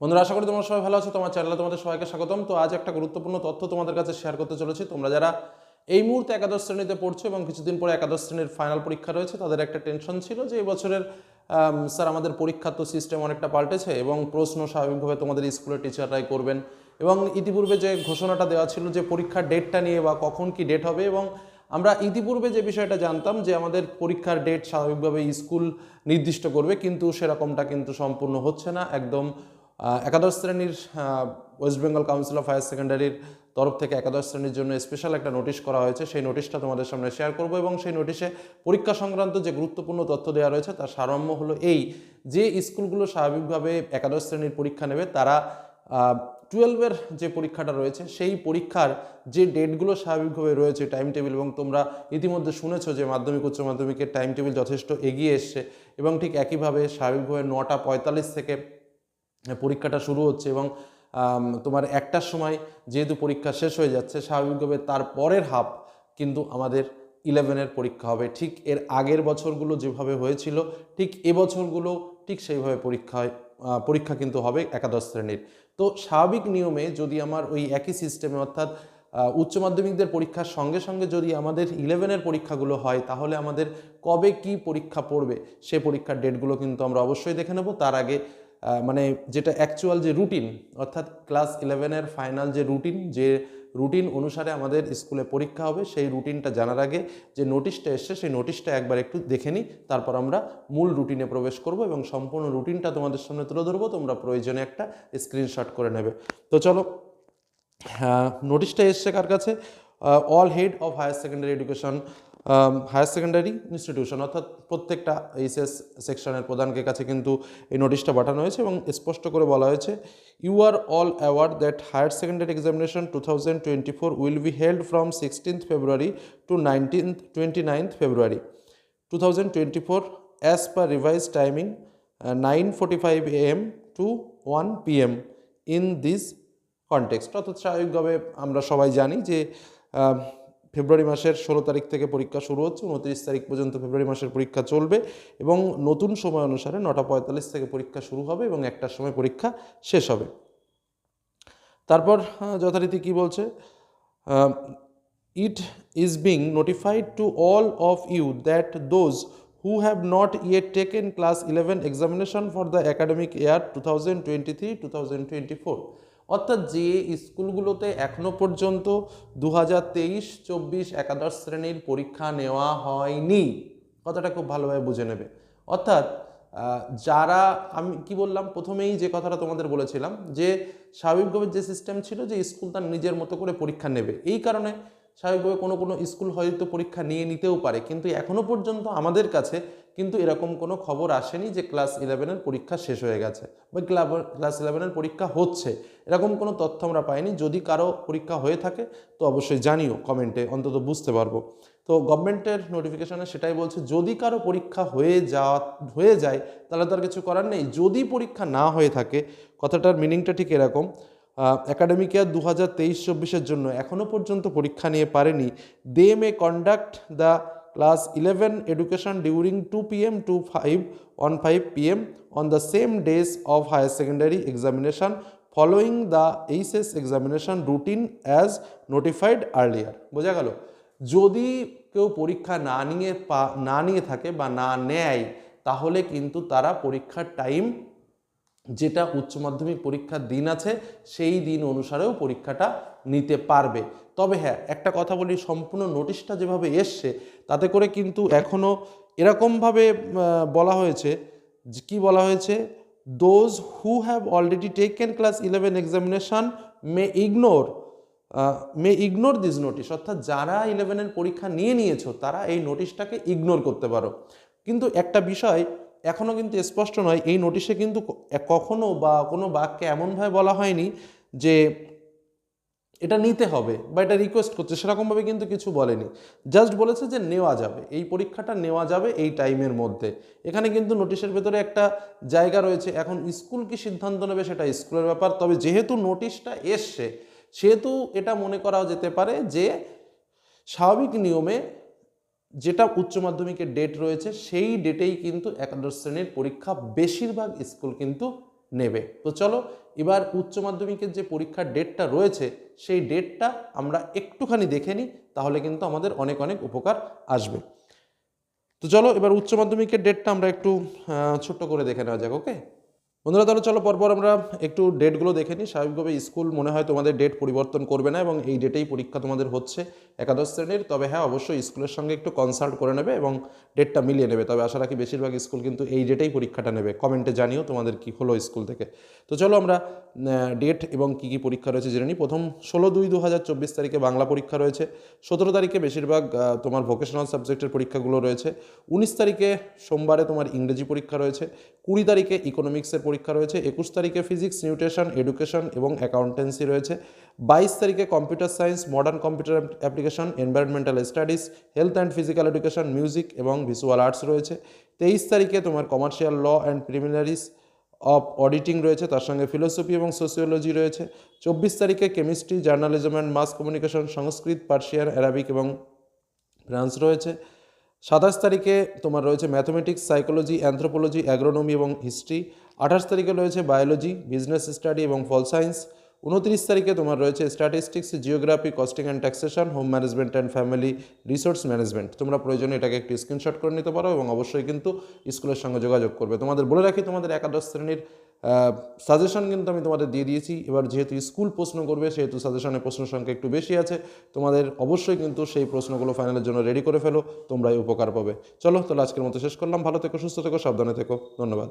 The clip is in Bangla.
বন্ধুরা, আশা করি তোমরা সবাই ভালো আছো। তোমার চ্যানেলে তোমাদের সবাইকে স্বাগতম। তো আজ একটা গুরুত্বপূর্ণ তথ্য তোমাদের কাছে শেয়ার করতে চলেছি। তোমরা যারা এই মুহূর্তে একাদশ শ্রেণীতে পড়ছো এবং কিছুদিন পরে একাদশ শ্রেণীর ফাইনাল পরীক্ষা রয়েছে, তাদের একটা টেনশন ছিল যে এই বছরের স্যার আমাদের পরীক্ষার তো সিস্টেম অনেকটা পাল্টেছে এবং প্রশ্ন স্বাভাবিকভাবে তোমাদের স্কুলের টিচাররাই করবেন, এবং ইতিপূর্বে যে ঘোষণাটা দেওয়া ছিল যে পরীক্ষার ডেটটা নিয়ে বা কখন কি ডেট হবে, এবং আমরা ইতিপূর্বে যে বিষয়টা জানতাম যে আমাদের পরীক্ষার ডেট স্বাভাবিকভাবে স্কুল নির্দিষ্ট করবে, কিন্তু সেরকমটা কিন্তু সম্পূর্ণ হচ্ছে না। একদম একাদশ শ্রেণীর West Bengal council of higher সেকেন্ডারির তরফ থেকে একাদশ শ্রেণীর জন্য স্পেশাল একটা নোটিশ করা হয়েছে। সেই নোটিশটা তোমাদের সামনে শেয়ার করব, এবং সেই নোটিশে পরীক্ষা সংক্রান্ত যে গুরুত্বপূর্ণ তথ্য দেওয়া রয়েছে তার সারম্য হলো এই যে স্কুলগুলো স্বাভাবিকভাবে একাদশ শ্রেণীর পরীক্ষা নেবে তারা 12-এর যে পরীক্ষাটা রয়েছে সেই পরীক্ষার যে ডেটগুলো স্বাভাবিকভাবে রয়েছে টাইম টেবিল, এবং তোমরা ইতিমধ্যে শুনেছো যে মাধ্যমিক উচ্চ মাধ্যমিকের টাইম টেবিল যথেষ্ট এগিয়ে এসছে, এবং ঠিক একইভাবে স্বাভাবিকভাবে 9:45 থেকে পরীক্ষাটা শুরু হচ্ছে, এবং তোমার 1টার সময় যেহেতু পরীক্ষা শেষ হয়ে যাচ্ছে, স্বাভাবিকভাবে তার পরের হাফ কিন্তু আমাদের 11-এর পরীক্ষা হবে। ঠিক এর আগের বছরগুলো যেভাবে হয়েছিল ঠিক এবছরগুলো ঠিক সেইভাবে পরীক্ষা কিন্তু হবে একাদশ শ্রেণীর। তো স্বাভাবিক নিয়মে যদি আমার ওই একই সিস্টেমে, অর্থাৎ উচ্চ মাধ্যমিকদের পরীক্ষার সঙ্গে সঙ্গে যদি আমাদের 11-এর পরীক্ষাগুলো হয়, তাহলে আমাদের কবে কি পরীক্ষা পড়বে সে পরীক্ষার ডেটগুলো কিন্তু আমরা অবশ্যই দেখে নেব। তার আগে মানে যেটা অ্যাকচুয়াল যে রুটিন, অর্থাৎ ক্লাস 11-এর ফাইনাল যে রুটিন অনুসারে আমাদের স্কুলে পরীক্ষা হবে, সেই রুটিনটা জানার আগে যে নোটিশটা এসছে সেই নোটিশটা একবার একটু দেখে নিই, তারপর আমরা মূল রুটিনে প্রবেশ করব এবং সম্পূর্ণ রুটিনটা তোমাদের সামনে তুলে ধরবো। তোমরা প্রয়োজনে একটা স্ক্রিনশট করে নেবে। তো চলো, নোটিশটা এসছে কার কাছে? All head of higher secondary education, higher secondary institution, অর্থাৎ প্রত্যেকটা এইচএস সেকশনের প্রধানকে কাছে কিন্তু এই নোটিশটা পাঠানো হয়েছে, এবং স্পষ্ট করে বলা হয়েছে you are all aware that higher secondary examination 2024 will be held from 16th February to 29th February 2024 as per revised timing 9:45 AM to 1 PM in this context. অর্থাৎ স্বাভাবিকভাবে আমরা সবাই জানি যে ফেব্রুয়ারি মাসের 16 তারিখ থেকে পরীক্ষা শুরু হচ্ছে, 29 তারিখ পর্যন্ত ফেব্রুয়ারি মাসের পরীক্ষা চলবে, এবং নতুন সময় অনুসারে 9:45 থেকে পরীক্ষা শুরু হবে এবং 1টার সময় পরীক্ষা শেষ হবে। তারপর যথারীতি কি বলছে? It is being notified to all of you that those who have not yet taken class 11 examination for the academic year 2023-2024, অর্থাৎ যে স্কুলগুলোতে এখনো পর্যন্ত 2023-24 একাদশ শ্রেণীর পরীক্ষা নেওয়া হয়নি, কথাটা খুব ভালোভাবে বুঝে নেবে। অর্থাৎ যারা, আমি কি বললাম প্রথমেই যে কথাটা তোমাদের বলেছিলাম যে স্বাভাবিকভাবে যে সিস্টেম ছিল যে স্কুল তার নিজের মতো করে পরীক্ষা নেবে, এই কারণে স্বাভাবিকভাবে কোনো কোনো স্কুল হয়তো পরীক্ষা নিতেও পারে, কিন্তু এখনো পর্যন্ত আমাদের কাছে কিন্তু এরকম কোনো খবর আসেনি যে ক্লাস 11-এর পরীক্ষা শেষ হয়ে গেছে বা ক্লাস 11-এর পরীক্ষা হচ্ছে, এরকম কোনো তথ্য আমরা পাইনি। যদি কারো পরীক্ষা হয়ে থাকে তো অবশ্যই জানিও কমেন্টে, অন্তত বুঝতে পারবো। তো গভর্নমেন্টের নোটিফিকেশনে সেটাই বলছে, যদি কারো পরীক্ষা হয়ে যায় তাহলে তো আর কিছু করার নেই। যদি পরীক্ষা না হয়ে থাকে, কথাটার মিনিংটা ঠিক এরকম, একাডেমিক ইয়ার 2023-24 জন্য এখনও পর্যন্ত পরীক্ষা নিয়ে পারেনি, they may conduct the class 11 education during 2 PM to 5 PM on the same days of higher secondary examination following the HS examination routine as notified earlier। বোঝা গেল? যদি কেউ পরীক্ষা না নিয়ে থাকে বা না নেয়, তাহলে কিন্তু তারা পরীক্ষার টাইম, যেটা উচ্চ মাধ্যমিক পরীক্ষার দিন আছে সেই দিন অনুসারেও পরীক্ষাটা নিতে পারবে। তবে হ্যাঁ, একটা কথা বলি, সম্পূর্ণ নোটিশটা যেভাবে এসছে তাতে করে কিন্তু এখনও এরকমভাবে বলা হয়েছে, কি বলা হয়েছে? Those who have already taken class 11 examination May ignore this notice, অর্থাৎ যারা 11-এর পরীক্ষা নিয়েছো তারা এই নোটিশটাকে ইগনোর করতে পারো। কিন্তু একটা বিষয় এখনও কিন্তু স্পষ্ট নয়, এই নোটিশে কিন্তু কখনো বা কোনো বাক্যে এমনভাবে বলা হয়নি যে এটা নিতে হবে বা এটা রিকোয়েস্ট করছে, সেরকমভাবে কিন্তু কিছু বলেনি। জাস্ট বলেছে যে নেওয়া যাবে, এই পরীক্ষাটা নেওয়া যাবে এই টাইমের মধ্যে। এখানে কিন্তু নোটিশের ভেতরে একটা জায়গা রয়েছে, এখন স্কুল কি সিদ্ধান্ত নেবে সেটা স্কুলের ব্যাপার। তবে যেহেতু নোটিশটা এসছে, সেহেতু এটা মনে করা যেতে পারে যে স্বাভাবিক নিয়মে যেটা উচ্চ মাধ্যমিকের ডেট রয়েছে সেই ডেটেই কিন্তু একাদশ শ্রেণীর পরীক্ষা বেশিরভাগ স্কুল কিন্তু নেবে। তো চলো এবার উচ্চ মাধ্যমিকের যে পরীক্ষার ডেটটা রয়েছে সেই ডেটটা আমরা একটুখানি দেখে নিই, তাহলে কিন্তু আমাদের অনেক অনেক উপকার আসবে। তো চলো এবার উচ্চ মাধ্যমিকের ডেটটা আমরা একটু ছোট্ট করে দেখে নেওয়া যাক। ওকে বন্ধুরা, তাহলে চলো পরপর আমরা একটু ডেটগুলো দেখে নিই। স্বাভাবিকভাবে স্কুল মনে হয় তোমাদের ডেট পরিবর্তন করবে না এবং এই ডেটেই পরীক্ষা তোমাদের হচ্ছে একাদশ শ্রেণীর। তবে হ্যাঁ, অবশ্যই স্কুলের সঙ্গে একটু কনসাল্ট করে নেবে এবং ডেটটা মিলিয়ে নেবে। তবে আশা রাখি বেশিরভাগ স্কুল কিন্তু এই ডেটেই পরীক্ষাটা নেবে। কমেন্টে জানিও তোমাদের কি হলো স্কুল থেকে। তো চলো আমরা ডেট এবং কী কী পরীক্ষা রয়েছে জেনে নিই। প্রথম 16/2/2024 তারিখে বাংলা পরীক্ষা রয়েছে। 17 তারিখে বেশিরভাগ তোমার ভোকেশনাল সাবজেক্টের পরীক্ষাগুলো রয়েছে। 19 তারিখে সোমবারে তোমার ইংরেজি পরীক্ষা রয়েছে। 20 তারিখে ইকোনমিক্সের পরীক্ষা রয়েছে। 21 তারিখে ফিজিক্স, নিউট্রিশন, এডুকেশন এবং অ্যাকাউন্টেন্সি রয়েছে। 22 তারিখে computer science, modern computer application, environmental studies, health and physical education, music এবং ভিজুয়াল আর্টস রয়েছে। 23 তারিখে তোমার commercial law and preliminaries of auditing রয়েছে, তার সঙ্গে ফিলোসফি এবং সোসিওলজি রয়েছে। 24 তারিখে chemistry, journalism and mass communication, Sanskrit, Persian, Arabic এবং ফ্রান্স রয়েছে। 27 তারিখে তোমার রয়েছে ম্যাথমেটিক্স, সাইকোলজি, অ্যানথ্রোপোলজি, অ্যাগ্রোনমি এবং হিস্ট্রি। 28 তারিখে রয়েছে বায়োলজি, বিজনেস স্টাডি এবং পল সায়েন্স। 29 তারিখে তোমার রয়েছে statistics, geography, costing and taxation, home management and family resource management. তোমরা প্রয়োজনে এটাকে একটি স্ক্রিনশট করে নিতে পারো এবং অবশ্যই কিন্তু স্কুলের সঙ্গে যোগাযোগ করবে। তোমাদের বলে রাখি, তোমাদের একাদশ শ্রেণীর সাজেশন কিন্তু আমি তোমাদের দিয়ে দিয়েছি। এবার যেহেতু স্কুল প্রশ্ন করবে সেহেতু সাজেশনের প্রশ্ন সংখ্যা একটু বেশি আছে। তোমাদের অবশ্যই কিন্তু সেই প্রশ্নগুলো ফাইনালের জন্য রেডি করে ফেলো, তোমরাই উপকার পাবে। চলো তাহলে আজকের মতো শেষ করলাম। ভালো থেকো, সুস্থ থেকো, সাবধানে থেকো। ধন্যবাদ।